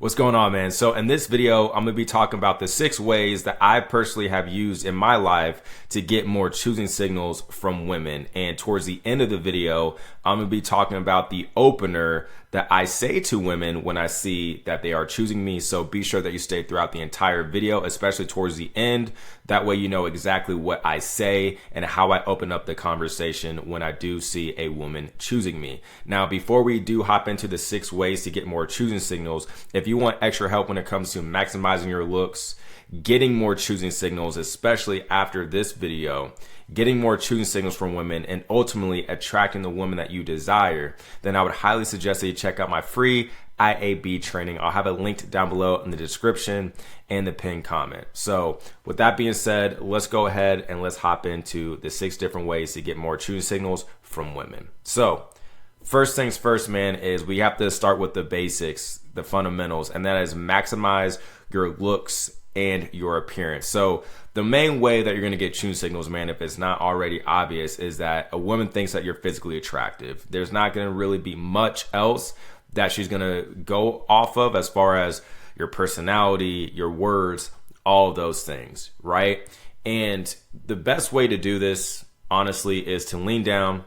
What's going on, man? So in this video, I'm gonna be talking about the 6 ways that I personally have used in my life to get more choosing signals from women. And towards the end of the video, I'm gonna be talking about the opener that I say to women when I see that they are choosing me. So be sure that you stay throughout the entire video, especially towards the end. That way you know exactly what I say and how I open up the conversation when I do see a woman choosing me. Now, before we do hop into the 6 ways to get more choosing signals, if you want extra help when it comes to maximizing your looks, getting more choosing signals, especially after this video, getting more choosing signals from women, and ultimately attracting the woman that you desire, then I would highly suggest that you check out my free IAB training. I'll have it linked down below in the description and the pinned comment. So with that being said, let's go ahead and let's hop into the 6 different ways to get more choosing signals from women. So first things first, man, is we have to start with the basics, the fundamentals, and that is maximize your looks and your appearance. So the main way that you're going to get choosing signals, man, if it's not already obvious, is that a woman thinks that you're physically attractive. There's not going to really be much else that she's going to go off of as far as your personality, your words, all of those things, right? And the best way to do this, honestly, is to lean down,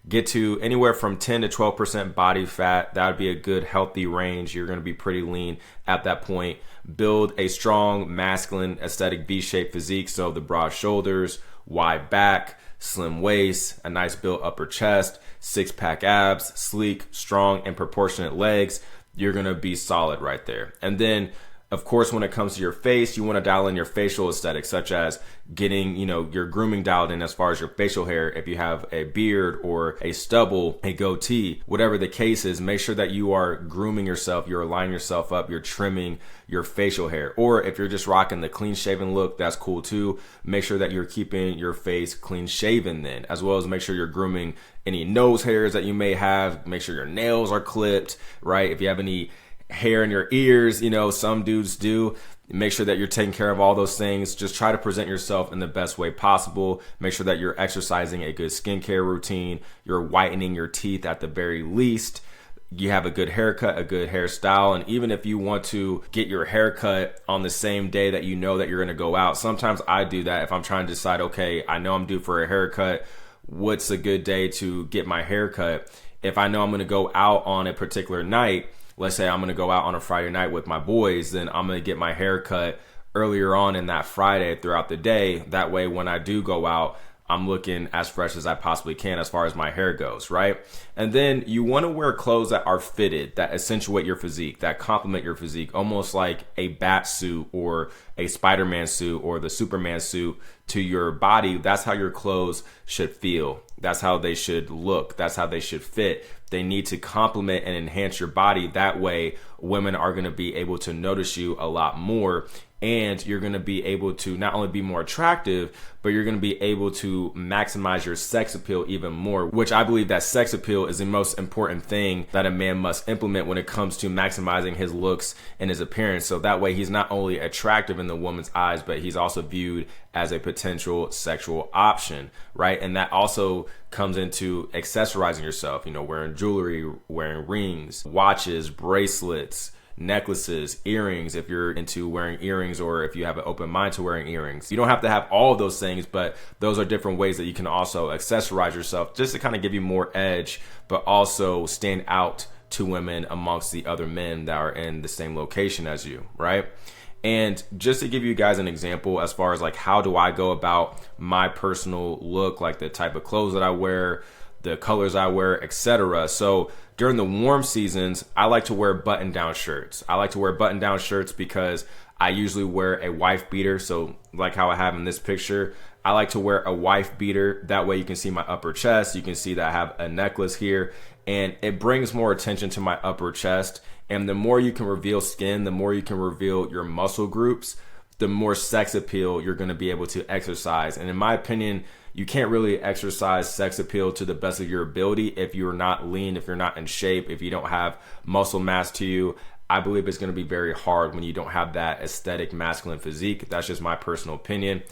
get to anywhere from 10 to 12% body fat. That would be a good healthy range. You're going to be pretty lean at that point. Build a strong masculine aesthetic V-shaped physique. So the broad shoulders, wide back, slim waist, a nice built upper chest, 6-pack abs, sleek, strong, and proportionate legs. You're going to be solid right there. And then of course, when it comes to your face, you want to dial in your facial aesthetics, such as getting, your grooming dialed in as far as your facial hair. If you have a beard or a stubble, a goatee, whatever the case is, make sure that you are grooming yourself, you're aligning yourself up, you're trimming your facial hair. Or if you're just rocking the clean shaven look, that's cool too. Make sure that you're keeping your face clean shaven then, as well as make sure you're grooming any nose hairs that you may have. Make sure your nails are clipped, right? If you have any hair in your ears, some dudes do. Make sure that you're taking care of all those things. Just try to present yourself in the best way possible. Make sure that you're exercising a good skincare routine. You're whitening your teeth at the very least. You have a good haircut, a good hairstyle. And even if you want to get your haircut on the same day that you know that you're going to go out, sometimes I do that if I'm trying to decide, okay, I know I'm due for a haircut. What's a good day to get my haircut? If I know I'm going to go out on a particular night, let's say I'm going to go out on a Friday night with my boys, then I'm going to get my hair cut earlier on in that Friday throughout the day. That way, when I do go out, I'm looking as fresh as I possibly can as far as my hair goes, right? And then you want to wear clothes that are fitted, that accentuate your physique, that complement your physique, almost like a bat suit or a Spider-Man suit or the Superman suit to your body. That's how your clothes should feel. That's how they should look. That's how they should fit. They need to complement and enhance your body. That way, women are going to be able to notice you a lot more. And you're going to be able to not only be more attractive, but you're going to be able to maximize your sex appeal even more, which I believe that sex appeal is the most important thing that a man must implement when it comes to maximizing his looks and his appearance. So that way he's not only attractive in the woman's eyes, but he's also viewed as a potential sexual option, right? And that also comes into accessorizing yourself, wearing jewelry, wearing rings, watches, bracelets, necklaces, earrings, if you're into wearing earrings or if you have an open mind to wearing earrings. You don't have to have all of those things, but those are different ways that you can also accessorize yourself just to kind of give you more edge, but also stand out to women amongst the other men that are in the same location as you, right? And just to give you guys an example as far as like how do I go about my personal look, like the type of clothes that I wear, the colors I wear, etc. So during the warm seasons, I like to wear button-down shirts. I like to wear button-down shirts because I usually wear a wife beater. So like how I have in this picture, I like to wear a wife beater. That way you can see my upper chest. You can see that I have a necklace here, and it brings more attention to my upper chest. And the more you can reveal skin, the more you can reveal your muscle groups, the more sex appeal you're going to be able to exercise. And in my opinion, you can't really exercise sex appeal to the best of your ability if you're not lean, if you're not in shape, if you don't have muscle mass to you. I believe it's going to be very hard when you don't have that aesthetic masculine physique. That's just my personal opinion.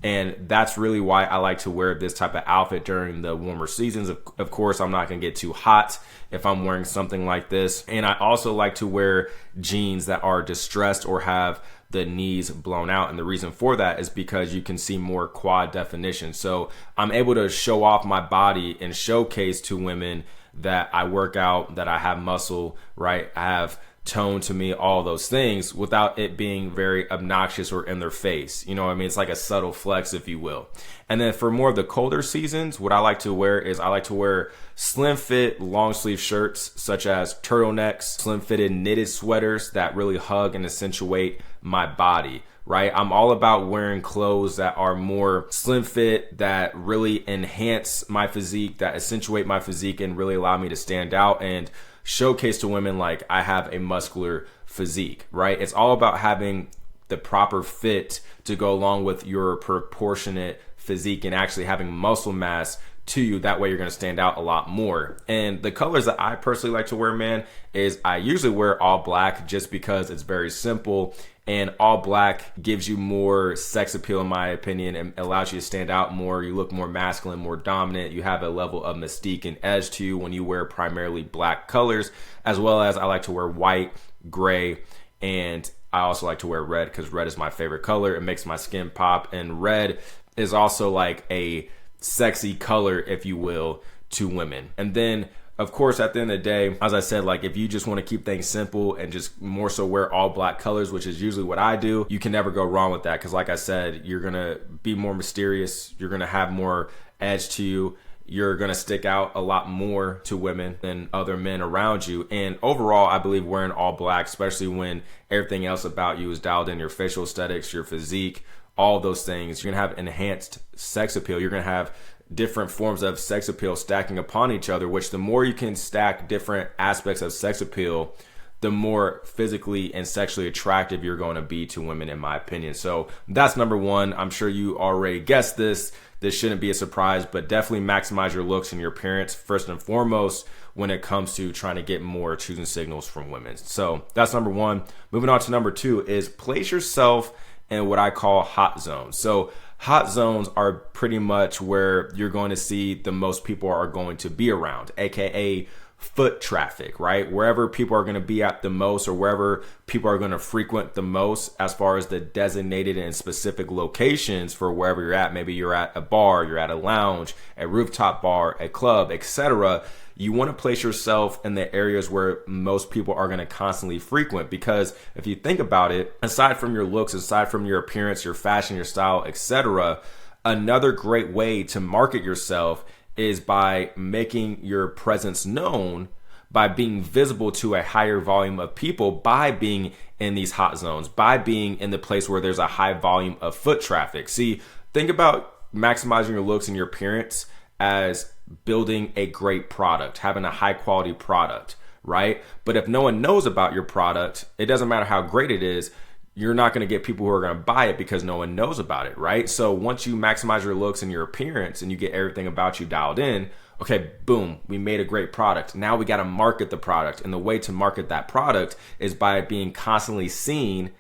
And that's really why I like to wear this type of outfit during the warmer seasons. Of course, I'm not going to get too hot if I'm wearing something like this. And I also like to wear jeans that are distressed or have the knees blown out. And the reason for that is because you can see more quad definition. So I'm able to show off my body and showcase to women that I work out, that I have muscle, right? I have tone to me, all those things, without it being very obnoxious or in their face. You know what I mean? It's like a subtle flex, if you will. And then for more of the colder seasons, what I like to wear is I like to wear slim fit long sleeve shirts, such as turtlenecks, slim fitted knitted sweaters that really hug and accentuate my body, right? I'm all about wearing clothes that are more slim fit, that really enhance my physique, that accentuate my physique and really allow me to stand out and showcase to women like I have a muscular physique, right? It's all about having the proper fit to go along with your proportionate physique and actually having muscle mass to you. That way you're going to stand out a lot more. And the colors that I personally like to wear, man, is I usually wear all black just because it's very simple, and all black gives you more sex appeal in my opinion and allows you to stand out more. You look more masculine, more dominant. You have a level of mystique and edge to you when you wear primarily black colors, as well as I like to wear white, gray, and I also like to wear red because red is my favorite color. It makes my skin pop, and red is also like a sexy color, if you will, to women. And then of course, at the end of the day, as I said, like if you just want to keep things simple and just more so wear all black colors, which is usually what I do, you can never go wrong with that. Because like I said, you're going to be more mysterious. You're going to have more edge to you. You're going to stick out a lot more to women than other men around you. And overall, I believe wearing all black, especially when everything else about you is dialed in, your facial aesthetics, your physique, all those things, you're going to have enhanced sex appeal. You're going to have different forms of sex appeal stacking upon each other, which the more you can stack different aspects of sex appeal, the more physically and sexually attractive you're going to be to women, in my opinion. So that's number one. I'm sure you already guessed this. This shouldn't be a surprise, but definitely maximize your looks and your appearance first and foremost when it comes to trying to get more choosing signals from women. So that's number one. Moving on to number two is place yourself in what I call hot zones. So hot zones are pretty much where you're going to see the most people are going to be around, aka foot traffic, right? Wherever people are going to be at the most, or wherever people are going to frequent the most as far as the designated and specific locations for wherever you're at. Maybe you're at a bar, you're at a lounge, a rooftop bar, a club, etc. You want to place yourself in the areas where most people are going to constantly frequent, because if you think about it, aside from your looks, aside from your appearance, your fashion, your style, etc., another great way to market yourself is by making your presence known, by being visible to a higher volume of people, by being in these hot zones, by being in the place where there's a high volume of foot traffic. See, think about maximizing your looks and your appearance as building a great product, having a high quality product, right? But if no one knows about your product, it doesn't matter how great it is, you're not going to get people who are going to buy it because no one knows about it, right? So once you maximize your looks and your appearance and you get everything about you dialed in, okay, boom, we made a great product. Now we got to market the product. And the way to market that product is by being constantly seen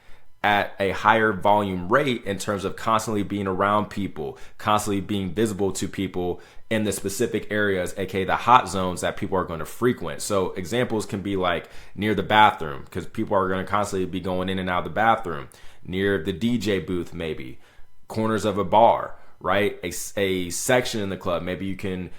at a higher volume rate in terms of constantly being around people, constantly being visible to people in the specific areas, aka the hot zones that people are going to frequent. So examples can be like near the bathroom, because people are going to constantly be going in and out of the bathroom, near the DJ booth, maybe corners of a bar, right? A section in the club. Maybe you can,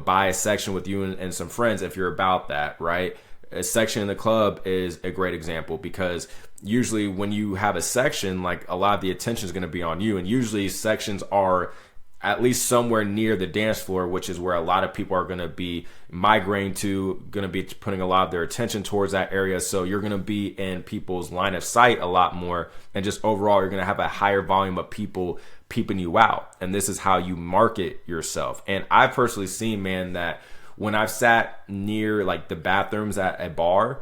buy a section with you and some friends if you're about that, right? A section in the club is a great example, because usually when you have a section, like a lot of the attention is going to be on you. And usually sections are at least somewhere near the dance floor, which is where a lot of people are going to be migrating to, going to be putting a lot of their attention towards that area. So you're going to be in people's line of sight a lot more. And just overall, you're going to have a higher volume of people peeping you out. And this is how you market yourself. And I've personally seen, man, that when I've sat near like the bathrooms at a bar,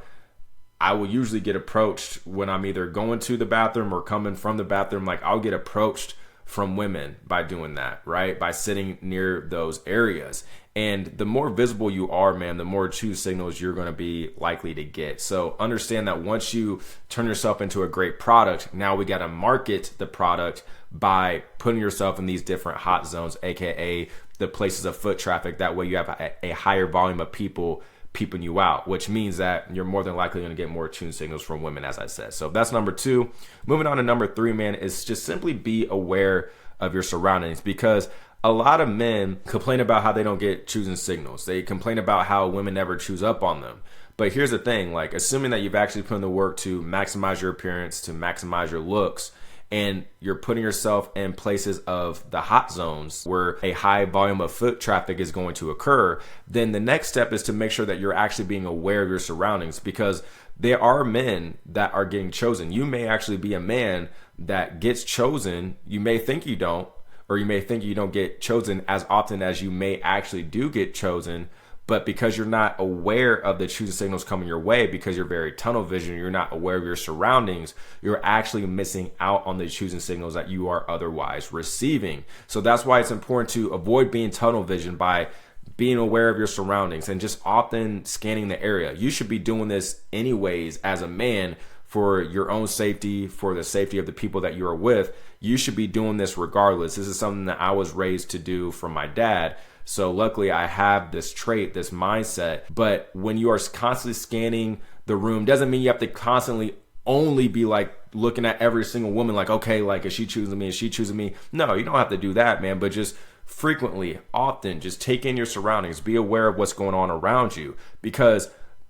I will usually get approached when I'm either going to the bathroom or coming from the bathroom. Like I'll get approached from women by doing that, right? By sitting near those areas. And the more visible you are, man, the more choose signals you're going to be likely to get. So understand that once you turn yourself into a great product, now we got to market the product by putting yourself in these different hot zones, aka the places of foot traffic. That way you have a higher volume of people peeping you out, which means that you're more than likely going to get more tune signals from women, as I said. So that's number 2. Moving on to number 3, man, is just simply be aware of your surroundings, because a lot of men complain about how they don't get choosing signals. They complain about how women never choose up on them. But here's the thing, like, assuming that you've actually put in the work to maximize your appearance, to maximize your looks, and you're putting yourself in places of the hot zones where a high volume of foot traffic is going to occur, then the next step is to make sure that you're actually being aware of your surroundings, because there are men that are getting chosen. You may actually be a man that gets chosen. You may think you don't, or you may think you don't get chosen as often as you may actually do get chosen. But because you're not aware of the choosing signals coming your way, because you're very tunnel vision, you're not aware of your surroundings, you're actually missing out on the choosing signals that you are otherwise receiving. So that's why it's important to avoid being tunnel vision by being aware of your surroundings and just often scanning the area. You should be doing this anyways as a man, for your own safety, for the safety of the people that you are with. You should be doing this regardless. This is something that I was raised to do from my dad. So luckily I have this trait, this mindset. But when you are constantly scanning the room, doesn't mean you have to constantly only be like looking at every single woman like, okay, like, is she choosing me? Is she choosing me? No, you don't have to do that, man. But just frequently, often, just take in your surroundings. Be aware of what's going on around you, because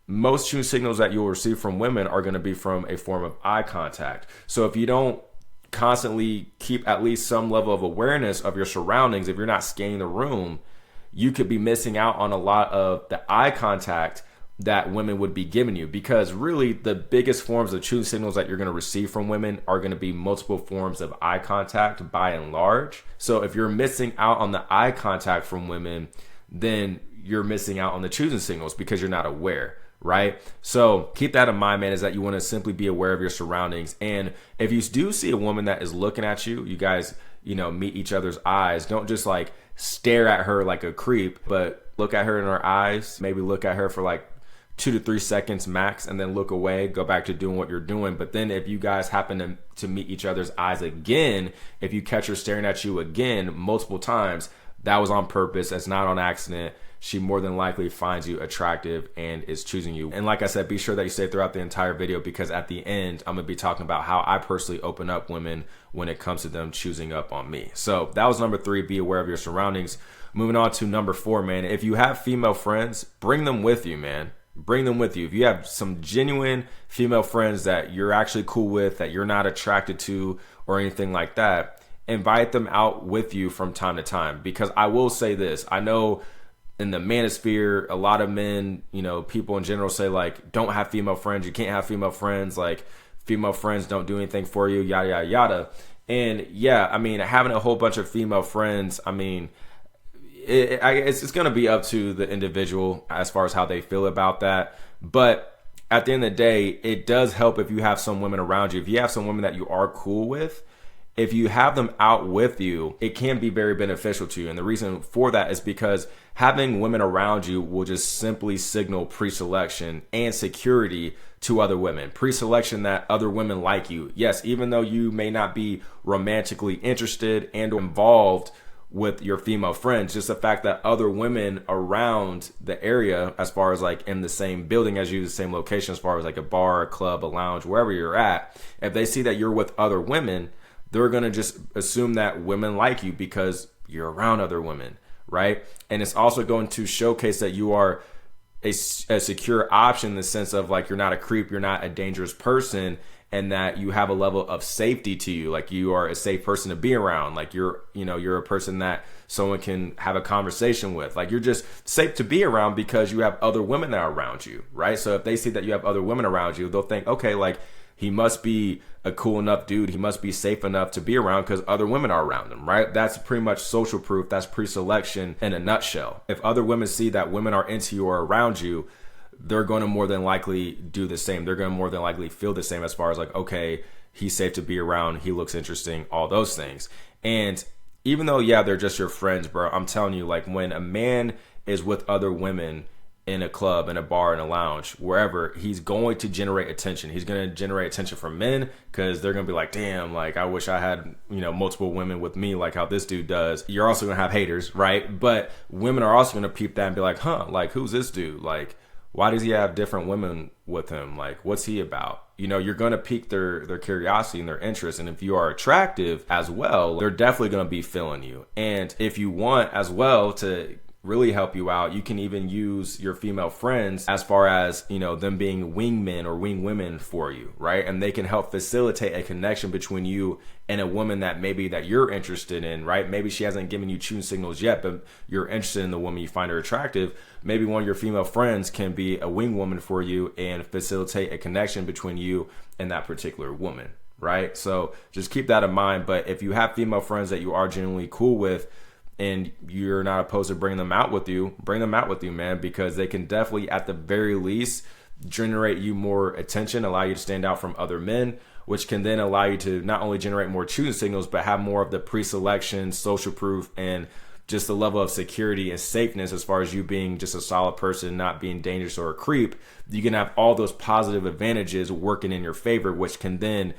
most choose signals that you'll receive from women are going to be from a form of eye contact. So if you don't constantly keep at least some level of awareness of your surroundings, if you're not scanning the room, you could be missing out on a lot of the eye contact that women would be giving you, because really the biggest forms of choose signals that you're going to receive from women are going to be multiple forms of eye contact by and large. So if you're missing out on the eye contact from women, then you're missing out on the choosing signals because you're not aware. Right? So keep that in mind, man, is that you want to simply be aware of your surroundings. And if you do see a woman that is looking at you, you guys, meet each other's eyes. Don't just like stare at her like a creep, but look at her in her eyes, maybe look at her for like 2 to 3 seconds max, and then look away, go back to doing what you're doing. But then if you guys happen to meet each other's eyes again, if you catch her staring at you again multiple times, that was on purpose. That's not on accident. She more than likely finds you attractive and is choosing you. And like I said, be sure that you stay throughout the entire video, because at the end, I'm going to be talking about how I personally open up women when it comes to them choosing up on me. So that was number 3, be aware of your surroundings. Moving on to number 4, man. If you have female friends, bring them with you, man. Bring them with you. If you have some genuine female friends that you're actually cool with, that you're not attracted to or anything like that, invite them out with you from time to time. Because I will say this, I know in the manosphere, a lot of men, people in general say like, don't have female friends. You can't have female friends. Like, female friends don't do anything for you, yada, yada, yada. And yeah, I mean, having a whole bunch of female friends, I mean, it's going to be up to the individual as far as how they feel about that. But at the end of the day, it does help if you have some women around you. If you have some women that you are cool with, if you have them out with you, it can be very beneficial to you. And the reason for that is because having women around you will just simply signal pre-selection and security to other women. Pre-selection that other women like you. Yes, even though you may not be romantically interested and involved with your female friends, just the fact that other women around the area, as far as like in the same building as you, the same location, as far as like a bar, a club, a lounge, wherever you're at, if they see that you're with other women, they're going to just assume that women like you because you're around other women, right? And it's also going to showcase that you are a secure option in the sense of like, you're not a creep, you're not a dangerous person, and that you have a level of safety to you. Like, you are a safe person to be around. Like, you're a person that someone can have a conversation with. Like, you're just safe to be around because you have other women that are around you, right? So if they see that you have other women around you, they'll think, okay, like, he must be a cool enough dude. He must be safe enough to be around because other women are around him, right? That's pretty much social proof. That's pre-selection in a nutshell. If other women see that women are into you or around you, they're going to more than likely do the same. They're going to more than likely feel the same as far as like, okay, he's safe to be around. He looks interesting, all those things. And even though, yeah, they're just your friends, bro, I'm telling you, like, when a man is with other women in a club, in a bar, in a lounge, wherever, he's going to generate attention. He's going to generate attention from men because they're going to be like, damn, like I wish I had, multiple women with me like how this dude does. You're also going to have haters, right? But women are also going to peep that and be like, huh, like who's this dude? Like, why does he have different women with him? Like, what's he about? You're going to pique their curiosity and their interest. And if you are attractive as well, they're definitely going to be feeling you. And if you want as well to really help you out, you can even use your female friends as far as, them being wingmen or wing women for you, right? And they can help facilitate a connection between you and a woman that you're interested in, right? Maybe she hasn't given you choosing signals yet, but you're interested in the woman, you find her attractive. Maybe one of your female friends can be a wing woman for you and facilitate a connection between you and that particular woman, right? So just keep that in mind. But if you have female friends that you are genuinely cool with, and you're not opposed to bring them out with you, man, because they can definitely, at the very least, generate you more attention, allow you to stand out from other men, which can then allow you to not only generate more choosing signals, but have more of the pre-selection, social proof, and just the level of security and safeness as far as you being just a solid person, not being dangerous or a creep. You can have all those positive advantages working in your favor, which can then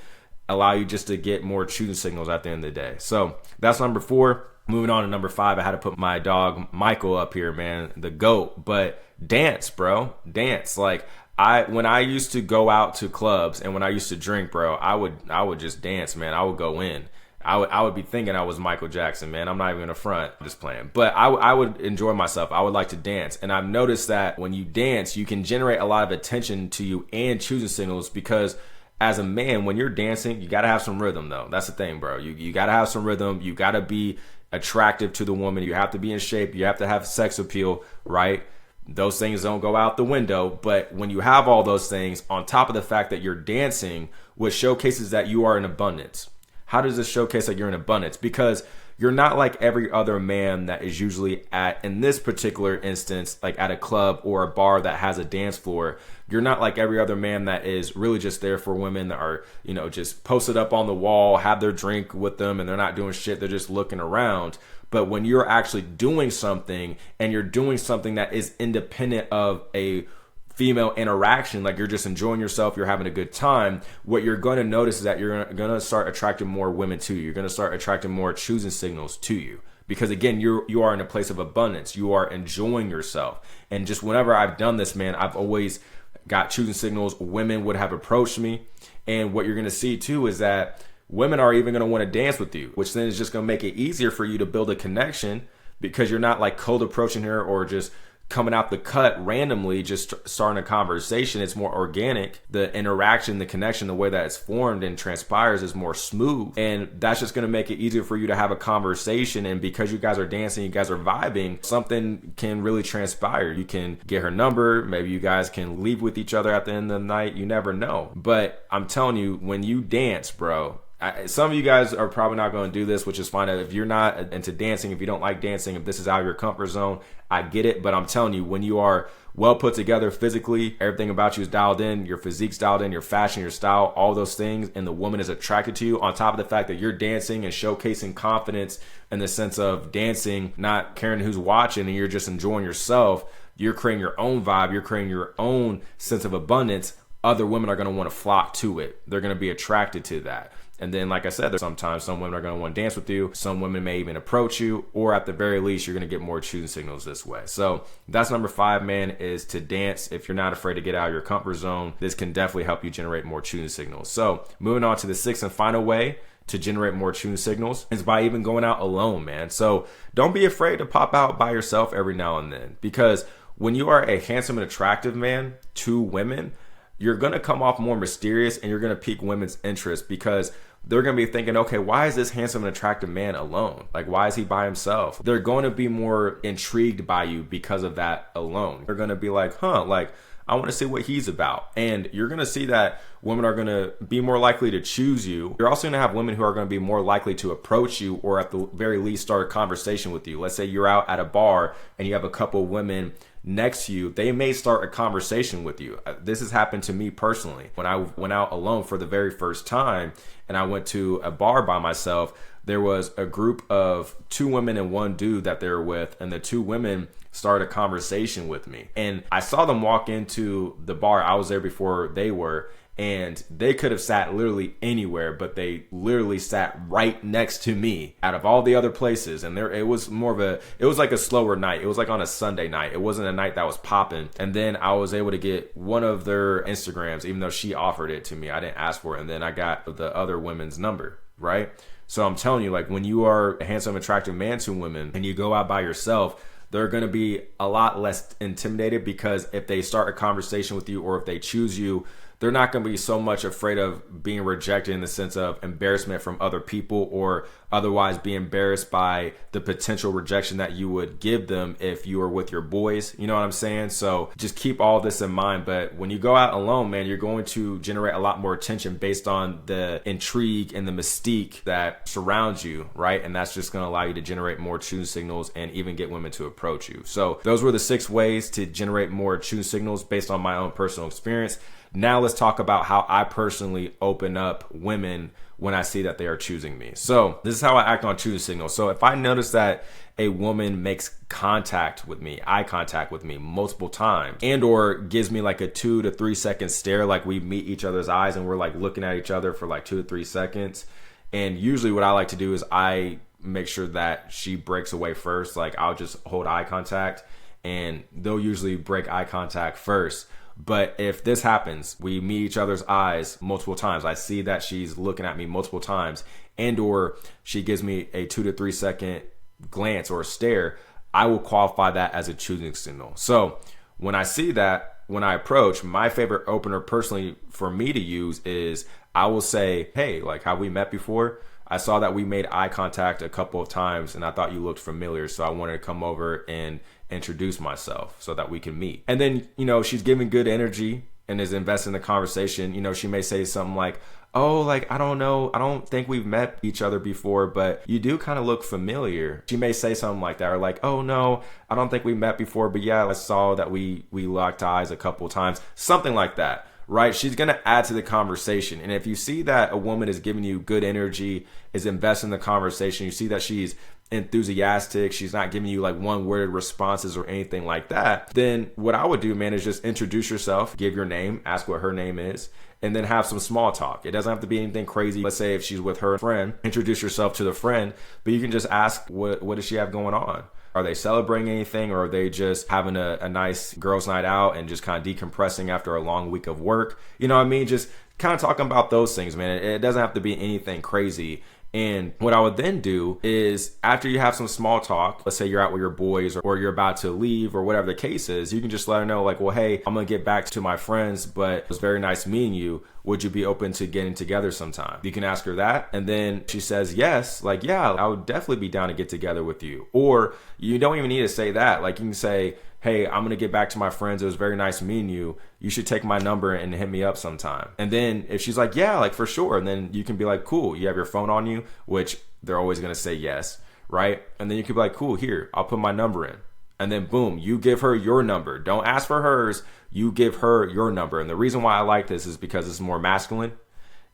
allow you just to get more choosing signals at the end of the day. So that's number 4. Moving on to number 5, I had to put my dog Michael up here, man, the GOAT. But dance, bro, dance. Like when I used to go out to clubs and when I used to drink, bro, I would just dance, man. I would go in. I would be thinking I was Michael Jackson, man. I'm not even gonna front, I'm just playing. But I would enjoy myself. I would like to dance, and I've noticed that when you dance, you can generate a lot of attention to you and choosing signals because, as a man, when you're dancing, you gotta have some rhythm, though. That's the thing, bro. You gotta have some rhythm. You gotta be attractive to the woman. You have to be in shape. You have to have sex appeal, right? Those things don't go out the window. But when you have all those things on top of the fact that you're dancing, which showcases that you are in abundance. How does this showcase that you're in abundance? Because you're not like every other man that is usually in this particular instance, like at a club or a bar that has a dance floor. You're not like every other man that is really just there for women that are, just posted up on the wall, have their drink with them, and they're not doing shit. They're just looking around. But when you're actually doing something, and you're doing something that is independent of a female interaction, like you're just enjoying yourself, you're having a good time, what you're going to notice is that you're going to start attracting more women to you. You're going to start attracting more choosing signals to you. Because again, you are in a place of abundance. You are enjoying yourself. And just whenever I've done this, man, I've always got choosing signals. Women would have approached me. And what you're going to see too is that women are even going to want to dance with you, which then is just going to make it easier for you to build a connection because you're not like cold approaching her or just coming out the cut randomly, just starting a conversation. It's more organic. The interaction, the connection, the way that it's formed and transpires is more smooth. And that's just going to make it easier for you to have a conversation. And because you guys are dancing, you guys are vibing, something can really transpire. You can get her number. Maybe you guys can leave with each other at the end of the night. You never know. But I'm telling you, when you dance, bro, some of you guys are probably not going to do this, which is fine. If you're not into dancing, if you don't like dancing, if this is out of your comfort zone, I get it. But I'm telling you, when you are well put together physically, everything about you is dialed in, your physique's dialed in, your fashion, your style, all those things, and the woman is attracted to you, on top of the fact that you're dancing and showcasing confidence in the sense of dancing, not caring who's watching, and you're just enjoying yourself, you're creating your own vibe, you're creating your own sense of abundance. Other women are going to want to flock to it. They're going to be attracted to that. And then, like I said, sometimes some women are going to want to dance with you. Some women may even approach you, or at the very least, you're going to get more choosing signals this way. So that's number 5, man, is to dance. If you're not afraid to get out of your comfort zone, this can definitely help you generate more choosing signals. So moving on to the 6th and final way to generate more choosing signals is by even going out alone, man. So don't be afraid to pop out by yourself every now and then, because when you are a handsome and attractive man to women, you're going to come off more mysterious and you're going to pique women's interest, because they're going to be thinking, okay, why is this handsome and attractive man alone? Like, why is he by himself? They're going to be more intrigued by you because of that alone. They're going to be like, like, I want to see what he's about. And you're going to see that women are going to be more likely to choose you. You're also going to have women who are going to be more likely to approach you, or at the very least start a conversation with you. Let's say you're out at a bar and you have a couple women next to you. They may start a conversation with you. This has happened to me personally. When I went out alone for the very first time and I went to a bar by myself, there was a group of 2 women and 1 dude that they were with, and the 2 women start a conversation with me. And I saw them walk into the bar. I was there before they were, and they could have sat literally anywhere, but they literally sat right next to me out of all the other places. And it was like a slower night. It was like on a Sunday night. It wasn't a night that was popping. And then I was able to get one of their Instagrams, even though she offered it to me. I didn't ask for it. And then I got the other women's number, right? So I'm telling you, like, when you are a handsome, attractive man to women and you go out by yourself, they're going to be a lot less intimidated, because if they start a conversation with you or if they choose you, they're not going to be so much afraid of being rejected in the sense of embarrassment from other people, or otherwise be embarrassed by the potential rejection that you would give them if you were with your boys. You know what I'm saying? So just keep all this in mind. But when you go out alone, man, you're going to generate a lot more attention based on the intrigue and the mystique that surrounds you, right? And that's just going to allow you to generate more choosing signals and even get women to approach you. So those were the 6 ways to generate more choosing signals based on my own personal experience. Now let's talk about how I personally open up women when I see that they are choosing me. So this is how I act on choosing signals. So if I notice that a woman makes contact with me, eye contact with me multiple times, and or gives me like a 2 to 3 second stare, like we meet each other's eyes and we're like looking at each other for like 2 to 3 seconds. And usually what I like to do is I make sure that she breaks away first. Like I'll just hold eye contact and they'll usually break eye contact first. But if this happens, we meet each other's eyes multiple times, I see that she's looking at me multiple times, and or she gives me a 2 to 3 second glance or a stare, I will qualify that as a choosing signal. So when I see that, when I approach, my favorite opener personally for me to use is I will say, hey, like, have we met before? I saw that we made eye contact a couple of times and I thought you looked familiar. So I wanted to come over and introduce myself so that we can meet. And then, you know, she's giving good energy and is invested in the conversation. You know, she may say something like, oh, like, I don't know, I don't think we've met each other before, but you do kind of look familiar. She may say something like that, or like, oh no, I don't think we met before, but yeah, I saw that we locked eyes a couple of times, something like that. Right? She's going to add to the conversation. And if you see that a woman is giving you good energy, is investing in the conversation, you see that she's enthusiastic, she's not giving you like one-worded responses or anything like that, then what I would do, man, is just introduce yourself, give your name, ask what her name is, and then have some small talk. It doesn't have to be anything crazy. Let's say if she's with her friend, introduce yourself to the friend, but you can just ask, what does she have going on? Are they celebrating anything, or are they just having a nice girls' night out and just kind of decompressing after a long week of work? You know what I mean? Just kind of talking about those things, man. It doesn't have to be anything crazy. And what I would then do is, after you have some small talk, let's say you're out with your boys or you're about to leave or whatever the case is, you can just let her know like, well, hey, I'm going to get back to my friends, but it was very nice meeting you. Would you be open to getting together sometime? You can ask her that. And then she says yes, like, yeah, I would definitely be down to get together with you. Or you don't even need to say that. Like you can say, hey, I'm going to get back to my friends. It was very nice meeting you. You should take my number and hit me up sometime. And then if she's like, yeah, like for sure. And then you can be like, cool, you have your phone on you, which they're always going to say yes, right? And then you can be like, cool, here, I'll put my number in. And then boom, you give her your number. Don't ask for hers. You give her your number. And the reason why I like this is because it's more masculine.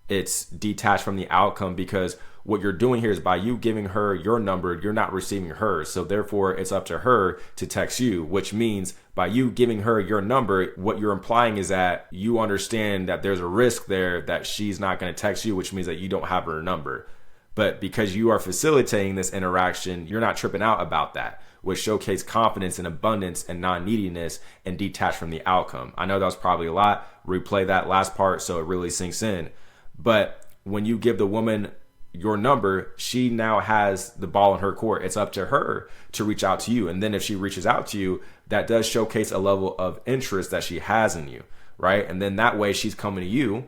It's detached from the outcome, because what you're doing here is by you giving her your number, you're not receiving hers. So therefore it's up to her to text you, which means by you giving her your number, what you're implying is that you understand that there's a risk there that she's not going to text you, which means that you don't have her number. But because you are facilitating this interaction, you're not tripping out about that, which showcase confidence and abundance and non-neediness and detached from the outcome. I know that was probably a lot. Replay that last part so it really sinks in. But when you give the woman your number, she now has the ball in her court. It's up to her to reach out to you. And then if she reaches out to you, that does showcase a level of interest that she has in you, right? And then that way she's coming to you,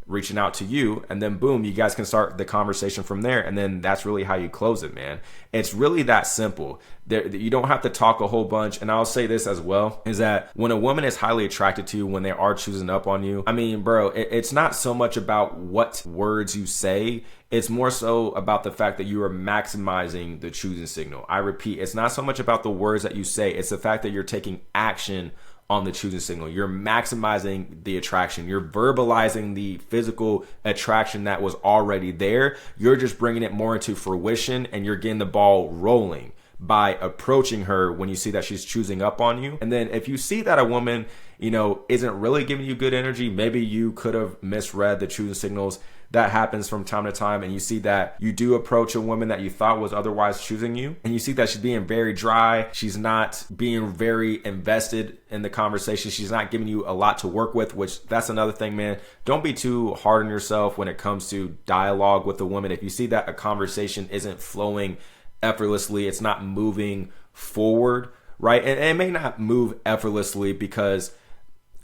reaching out to you, and then boom, you guys can start the conversation from there. And then that's really how you close it, man. It's really that simple. You don't have to talk a whole bunch. And I'll say this as well, is that when a woman is highly attracted to you, when they are choosing up on you, I mean, bro, it's not so much about what words you say. It's more so about the fact that you are maximizing the choosing signal. I repeat, it's not so much about the words that you say. It's the fact that you're taking action on the choosing signal. You're maximizing the attraction. You're verbalizing the physical attraction that was already there. You're just bringing it more into fruition and you're getting the ball rolling by approaching her when you see that she's choosing up on you. And then if you see that a woman, isn't really giving you good energy, maybe you could have misread the choosing signals. That happens from time to time, and you see that you do approach a woman that you thought was otherwise choosing you, and you see that she's being very dry, she's not being very invested in the conversation, she's not giving you a lot to work with, which that's another thing, man. Don't be too hard on yourself when it comes to dialogue with a woman. If you see that a conversation isn't flowing effortlessly, it's not moving forward, right? And it may not move effortlessly because,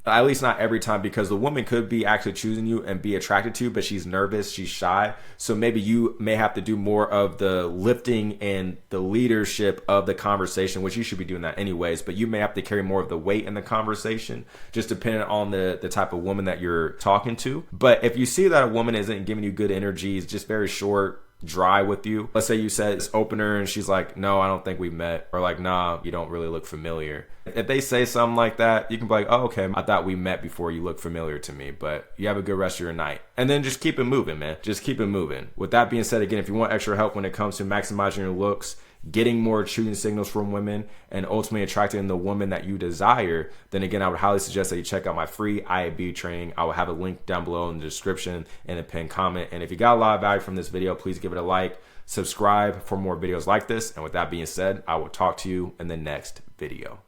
at least not every time, because the woman could be actually choosing you and be attracted to you, but she's nervous, she's shy. So maybe you may have to do more of the lifting and the leadership of the conversation, which you should be doing that anyways, but you may have to carry more of the weight in the conversation, just depending on the type of woman that you're talking to. But if you see that a woman isn't giving you good energy, it's just very short, dry with you. Let's say you said it's opener and she's like, no, I don't think we met, or like, nah, you don't really look familiar. If they say something like that, you can be like, oh, okay, I thought we met before, you look familiar to me, but you have a good rest of your night. And then just keep it moving, man. Just keep it moving. With that being said, again, if you want extra help when it comes to maximizing your looks, getting more choosing signals from women, and ultimately attracting the woman that you desire, then again, I would highly suggest that you check out my free IAB training. I will have a link down below in the description and a pinned comment. And if you got a lot of value from this video, please give it a like, subscribe for more videos like this. And with that being said, I will talk to you in the next video.